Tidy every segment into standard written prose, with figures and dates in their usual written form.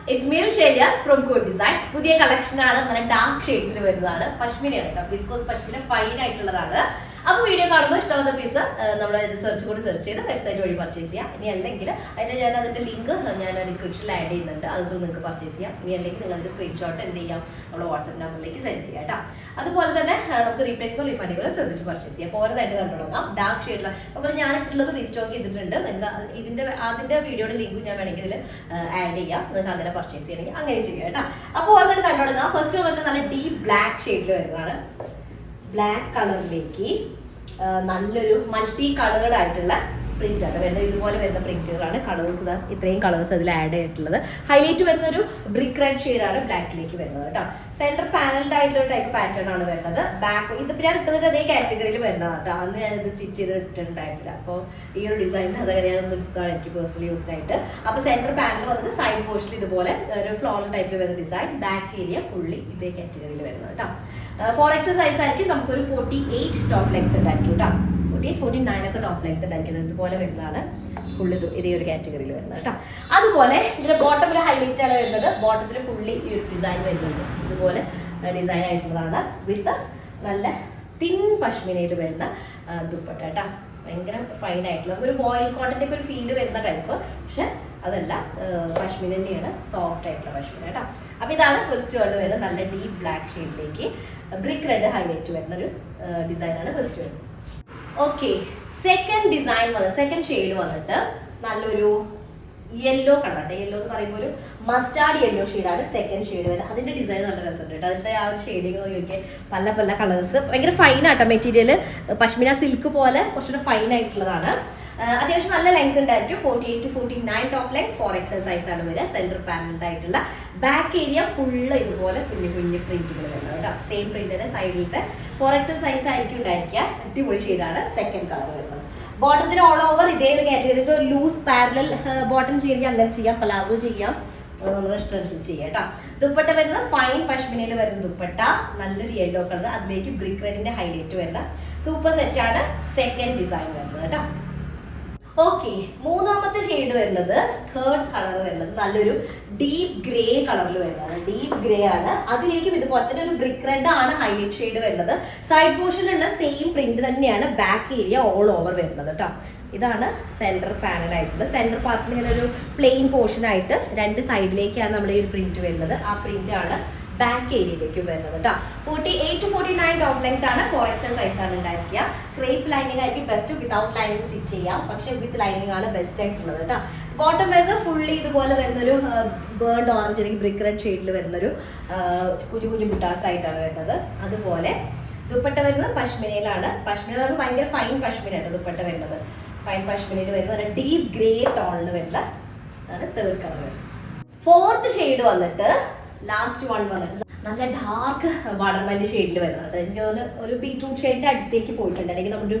it's Mil Shelias from Code Design. പുതിയ കളക്ഷനാണ്, നല്ല ഡാർക്ക് ഷെയ്ഡ്സിൽ വരുന്നതാണ്. പഷ്മിനയാണ് കേട്ടോ, വിസ്കോസ് പഷ്മിന ഫൈൻ ആയിട്ടുള്ളതാണ്. അപ്പോൾ വീഡിയോ കാണുമ്പോൾ ഇഷ്ടമുള്ള പീസ് നമ്മൾ സെർച്ച് കോഡ് സെർച്ച് ചെയ്ത് വെബ്സൈറ്റ് വഴി പർച്ചേസ് ചെയ്യാം. ഇനി അല്ലെങ്കിൽ ഞാൻ അതിന്റെ ലിങ്ക് ഞാൻ ഡിസ്ക്രിപ്ഷനിൽ ആഡ് ചെയ്യുന്നുണ്ട്, അതൊന്നും നിങ്ങൾക്ക് പർച്ചേസ് ചെയ്യാം. ഇനി അല്ലെങ്കിൽ നിങ്ങൾ അതിന്റെ സ്ക്രീൻഷോട്ട് എന്ത് ചെയ്യാം, നമ്മുടെ വാട്സ്ആപ്പ് നമ്പറിലേക്ക് സെൻഡ് ചെയ്യാം കേട്ടോ. അതുപോലെ തന്നെ നമുക്ക് റീപ്ലേസ്മെന്റ് റീഫണ്ടുകൾ ശ്രദ്ധിച്ച് പർച്ചേസ് ചെയ്യാം. പോരതായിട്ട് കണ്ടുകൊടുക്കാം ഡാർക്ക് ഷെയ്ഡിലുള്ള. അപ്പോൾ ഞാനിട്ടുള്ളത് റീസ്റ്റോക്ക് ചെയ്തിട്ടുണ്ട്. നിങ്ങൾക്ക് അതിന്റെ വീഡിയോയുടെ ലിങ്ക് ഞാൻ വേണമെങ്കിൽ ഇതിൽ ആഡ് ചെയ്യാം. നിങ്ങൾക്ക് അങ്ങനെ പർച്ചേസ് ചെയ്യണമെങ്കിൽ അങ്ങനെ ചെയ്യാം കേട്ടോ. അപ്പോൾ ഓരോന്നും കണ്ടുകൊടുക്കാം. ഫസ്റ്റ് വന്നിട്ട് നല്ല ഡീപ്പ് ബ്ലാക്ക് ഷെയ്ഡിൽ വരുന്നതാണ്. ബ്ലാക്ക് കളറിലേക്ക് നല്ലൊരു മൾട്ടി കളേർഡ് ആയിട്ടുള്ള പ്രിന്റ് ആണ് വരുന്നത്. ഇതുപോലെ വരുന്ന പ്രിന്റുകളാണ്. കളേഴ്സ് ഇതാ ഇത്രയും കളേഴ്സ് അതിൽ ആഡ് ചെയ്തിട്ടുള്ളത്. ഹൈലൈറ്റ് വരുന്ന ഒരു ബ്രിക്ക് റെഡ് ഷെയ്ഡാണ് ബ്ലാക്കിലേക്ക് വരുന്നത് കേട്ടോ. സെന്റർ പാനൽഡ് ആയിട്ടുള്ള ടൈപ്പ് പാറ്റേൺ ആണ് വരുന്നത്. ബാക്ക് ഇതിപ്പോൾ ഞാൻ ഇട്ടത് അതേ കാറ്റഗറിയിൽ വരുന്നതാണ് കേട്ടോ. അന്ന് ഞാനിത് സ്റ്റിച്ച് ചെയ്ത് ഇട്ടിട്ടുണ്ടായിരുന്നില്ല. അപ്പോൾ ഈ ഒരു ഡിസൈൻ അതങ്ങനെയാണ് എടുത്താണ് എനിക്ക് പേഴ്സണലി യൂസ്ഡായിട്ട്. അപ്പോൾ സെന്റർ പാനൽ വന്നിട്ട് സൈഡ് പോർഷനിൽ ഇതുപോലെ ഒരു ഫ്ലോറൽ ടൈപ്പിൽ വരുന്ന ഡിസൈൻ. ബാക്ക് ഏരിയ ഫുള്ളി ഇതേ കാറ്റഗറിയിൽ വരുന്നത് കേട്ടോ. 4XL സൈസ് ആയിരിക്കും. നമുക്കൊരു 48 ടോപ്പ് ലെങ്ത് ഉണ്ടായിരിക്കും കേട്ടോ. 49 ഒക്കെ ടോപ്പ് ലെങ്ത് ഉണ്ടായിരിക്കുന്നത്. ഇതുപോലെ വരുന്നതാണ്. ഫുള്ള് ഇതേ ഒരു കാറ്റഗറിയിൽ വരുന്നത് കേട്ടോ. അതുപോലെ ഇതിന്റെ ബോട്ടം ഒരു ഹൈലൈറ്റ് ആണ് വരുന്നത്. ബോട്ടത്തിൽ ഫുള്ളി ഈ ഒരു ഡിസൈൻ വരുന്നുണ്ട്. ഇതുപോലെ ഡിസൈൻ ആയിട്ടുള്ളതാണ്. വിത്ത് നല്ല തിൻ പഷ്മിനയിൽ വരുന്ന ദുപ്പട്ട കേട്ടോ. ഭയങ്കര ഫൈൻ ആയിട്ടുള്ള ഒരു വോയിൽ കോട്ടന്റെ ഒക്കെ ഒരു ഫീല് വരുന്ന ടൈപ്പ്. പക്ഷെ അതല്ല, പഷ്മിന തന്നെയാണ്, സോഫ്റ്റ് ആയിട്ടുള്ള പഷ്മിന കേട്ടോ. അപ്പൊ ഇതാണ് ഫസ്റ്റ് വൺ വരുന്നത്. നല്ല ഡീപ്പ് ബ്ലാക്ക് ഷെയ്ഡിലേക്ക് ബ്രിക്ക് റെഡ് ഹൈലൈറ്റ് വരുന്ന ഒരു ഡിസൈനാണ് ഫസ്റ്റ് വരുന്നത്. ഓക്കെ, സെക്കൻഡ് ഡിസൈൻ വന്നത്, സെക്കൻഡ് ഷെയ്ഡ് വന്നിട്ട് നല്ലൊരു യെല്ലോ കളർ. യെല്ലോ എന്ന് പറയുമ്പോൾ ഒരു മസ്റ്റാർഡ് യെല്ലോ ഷെയ്ഡാണ് സെക്കൻഡ് ഷെയ്ഡ് വരുന്നത്. അതിന്റെ ഡിസൈൻ നല്ല രസമുണ്ട് കേട്ടോ. അതിന്റെ ആ ഒരു ഷെയ്ഡിങ് നോക്കിയാൽ പല പല കളേഴ്സ്. ഭയങ്കര ഫൈൻ ആട്ടോ മെറ്റീരിയൽ. പഷ്മിന സിൽക്ക് പോലെ കുറച്ചുകൂടെ ഫൈൻ ആയിട്ടുള്ളതാണ്. അത്യാവശ്യം നല്ല ലെങ്ത് ഉണ്ടായിരിക്കും. 48 to 49 top length. 4XL size ആണ് വരിക. സെന്റർ പാനൽഡ് ആയിട്ടുള്ള ബാക്ക് ഏരിയ ഫുള്ള് ഇതുപോലെ കുഞ്ഞു കുഞ്ഞു പ്രിന്റുകൾ വരുന്നത് കേട്ടോ. സെയിം പ്രിന്റിന്റെ സൈഡിലത്തെ 4XL സൈസ് ആയിരിക്കും ഉണ്ടായിരിക്കുക. അടിപൊളി ഷെയ്ഡാണ് സെക്കൻഡ് കളർ വരുന്നത്. ബോട്ടത്തിന് ഓൾ ഓവർ ഇതേ ഒരു കാറ്റഗറി. ലൂസ് പാരലൽ ബോട്ടം ചെയ്യണമെങ്കിൽ അങ്ങനെ ചെയ്യാം, പലാസോ ചെയ്യാം, നമ്മുടെ ഇഷ്ടമനുസരിച്ച് ചെയ്യാം കേട്ടോ. ദുപ്പട്ട വരുന്നത് ഫൈൻ പഷ്മിനയിൽ വരുന്ന ദുപ്പട്ട. നല്ലൊരു യെല്ലോ കളർ, അതിലേക്ക് ബ്രിക്ക് റെഡിന്റെ ഹൈലൈറ്റ് വരുന്ന സൂപ്പർ സെറ്റ് ആണ് സെക്കൻഡ് ഡിസൈൻ വരുന്നത് കേട്ടോ. ഓക്കെ, മൂന്നാമത്തെ ഷെയ്ഡ് വരുന്നത്, തേർഡ് കളർ വരുന്നത് നല്ലൊരു ഡീപ്പ് ഗ്രേ കളറിൽ വരുന്നതാണ്. ഡീപ്പ് ഗ്രേ ആണ്. അതിലേക്കും ഇതുപോലെ തന്നെ ഒരു ബ്രിക്ക് റെഡ് ആണ് ഹൈലൈറ്റ് ഷെയ്ഡ് വരുന്നത്. സൈഡ് പോർഷനിലുള്ള സെയിം പ്രിന്റ് തന്നെയാണ് ബാക്ക് ഏരിയ ഓൾ ഓവർ വരുന്നത് കേട്ടോ. ഇതാണ് സെന്റർ പാനൽ ആയിട്ടുള്ളത്. സെന്റർ പാർട്ടിൽ ഇങ്ങനെ ഒരു പ്ലെയിൻ പോർഷൻ ആയിട്ട് രണ്ട് സൈഡിലേക്കാണ് നമ്മൾ ഈ ഒരു പ്രിന്റ് വരുന്നത്. ആ പ്രിന്റ് ആണ് ബാക്ക് ഏരിയയിലേക്ക് വരുന്നത് കേട്ടോ. 48 to 49 ടോപ്പ് ലെങ്ത് ആണ്. 4XL സൈസ് ആണ് ഉണ്ടായിരിക്കുക. ക്രേപ്പ് ലൈനിങ് ആയിരിക്കും ബെസ്റ്റ്. വിതൗട്ട് ലൈനിങ് സ്റ്റിച്ച് ചെയ്യാം, പക്ഷെ വിത്ത് ലൈനിങ് ആണ് ബെസ്റ്റ് ആയിട്ടുള്ളത് കേട്ടോ. ബോട്ടം വരുന്നത് ഫുള്ളി ഇതുപോലെ വരുന്നൊരു ബേർഡ് ഓറഞ്ച് അല്ലെങ്കിൽ ബ്രിക്ക് റെഡ് ഷെയ്ഡിൽ വരുന്നൊരു കുഞ്ഞു കുഞ്ഞു ബുട്ടാസ് ആയിട്ടാണ് വരുന്നത്. അതുപോലെ ദുപ്പട്ട വരുന്നത് പഷ്മിനയിലാണ്. പഷ്മിന എന്ന് പറയുമ്പോൾ ഭയങ്കര ഫൈൻ പഷ്മിന ആയിട്ട് ദുപ്പട്ട വരുന്നത്. ഫൈൻ പഷ്മിനയിൽ വരുന്ന ഒരു ഡീപ്പ് ഗ്രേ ടോണിൽ വരുന്ന ആണ് തേർഡ് കളർ വരുന്നത്. ഫോർത്ത് ഷെയ്ഡ് വന്നിട്ട്, ലാസ്റ്റ് വൺ വന്നിട്ട് നല്ല ഡാർക്ക് വാട്ടർമെലൺ ഷെയ്ഡിൽ വരുന്നത്. എനിക്ക് തോന്നുന്നു ഒരു ബീട്രൂട്ട് ഷെയ്ഡിന്റെ അടുത്തേക്ക് പോയിട്ടുണ്ട്, അല്ലെങ്കിൽ നമ്മുടെ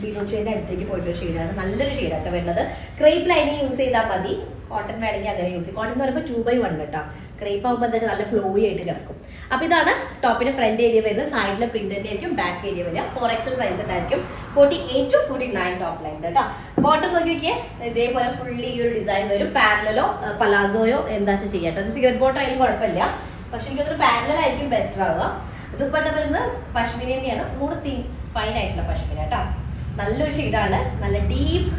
ബീട്രൂട്ട് ഷെയ്ഡിന്റെ അടുത്തേക്ക് പോയിട്ടുള്ള ഷെയ്ഡാണ്. നല്ലൊരു ഷെയ്ഡായിട്ട് വരുന്നത്. ക്രേപ്പ് ലൈനിങ് യൂസ് ചെയ്താൽ മതി. കോട്ടൺ വേണമെങ്കിൽ അങ്ങനെ യൂസ് ചെയ്യും. കോട്ടൺ എന്ന് പറയുമ്പോൾ 2x1 കേട്ടോ. ക്രേപ്പ് ആകുമ്പോൾ എന്താ വെച്ചാൽ നല്ല ഫ്ലോയി ആയിട്ട് കിടക്കും. അപ്പോൾ ഇതാണ് ടോപ്പിന്റെ ഫ്രണ്ട് ഏരിയ വരുന്നത്. സൈഡിലെ പ്രിന്റ് തന്നെ ആയിരിക്കും ബാക്ക് ഏരിയ വരിക. 4XL സൈസ് ഉണ്ടായിരിക്കും. 48 to 49 ടോപ്പ് ലെങ്ത് കേട്ടോ. ബോട്ടം നോക്കി നോക്കിയേ, ഇതേപോലെ ഫുള്ളി ഈ ഒരു ഡിസൈൻ വരും. പാരലോ പലാസോയോ എന്താ വെച്ചാൽ ചെയ്യാം കേട്ടോ. അത് സിഗരറ്റ് ബോട്ടം ആയാലും കുഴപ്പമില്ല, പക്ഷെ എനിക്കൊരു പാരലൽ ആയിരിക്കും ബെറ്റർ ആവുക. ദുപ്പട്ട വരുന്നത് പഷ്മിന തന്നെയാണ്. കൂടെ ഫൈൻ ആയിട്ടുള്ള പഷ്മിന കേട്ടോ. നല്ലൊരു ഷെയ്ഡാണ്. നല്ല ഡീപ്പ്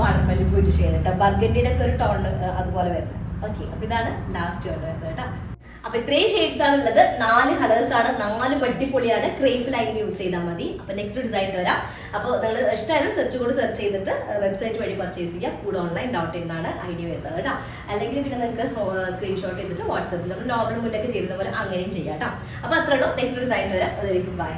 വാട്ടർമെലൺ പോയിട്ട് ഷെയ്ഡ് കേട്ടോ. ബർഗണ്ടിയുടെ ഒക്കെ ഒരു ടോൺ അതുപോലെ വരുന്നത്. ഓക്കെ, അപ്പൊ ഇതാണ് ലാസ്റ്റ് ടോൺ വരുന്നത് കേട്ടോ. അപ്പൊ ഇത്രയും ഷെയ്ഡ്സ് ആണ് ഉള്ളത്. 4 കളേഴ്സ് ആണ്. 4 അടിപൊളിയാണ്. ക്രേപ്പ് ലൈൻ യൂസ് ചെയ്താൽ മതി. അപ്പൊ നെക്സ്റ്റ് ഡിസൈൻ വരാം. അപ്പോൾ നിങ്ങൾ ഇഷ്ടമായാലും സെർച്ച് കോഡ് സെർച്ച് ചെയ്തിട്ട് വെബ്സൈറ്റ് വഴി പർച്ചേസ് ചെയ്യാം. കൂടെ ഓൺലൈൻ ഡൗട്ട് എന്നാണ് ഐഡിയ വരുന്നത് കേട്ടോ. അല്ലെങ്കിൽ പിന്നെ നിങ്ങൾക്ക് സ്ക്രീൻഷോട്ട് ചെയ്തിട്ട് വാട്സാപ്പിൽ നമ്മൾ നോർമൽ മുന്നൊക്കെ ചെയ്തത് പോലെ അങ്ങനെയും ചെയ്യാം കേട്ടോ. അപ്പൊ അത്രേ ഉള്ളൂ. നെക്സ്റ്റ് ഡിസൈൻ വരാം. അതായിരിക്കും ബൈ.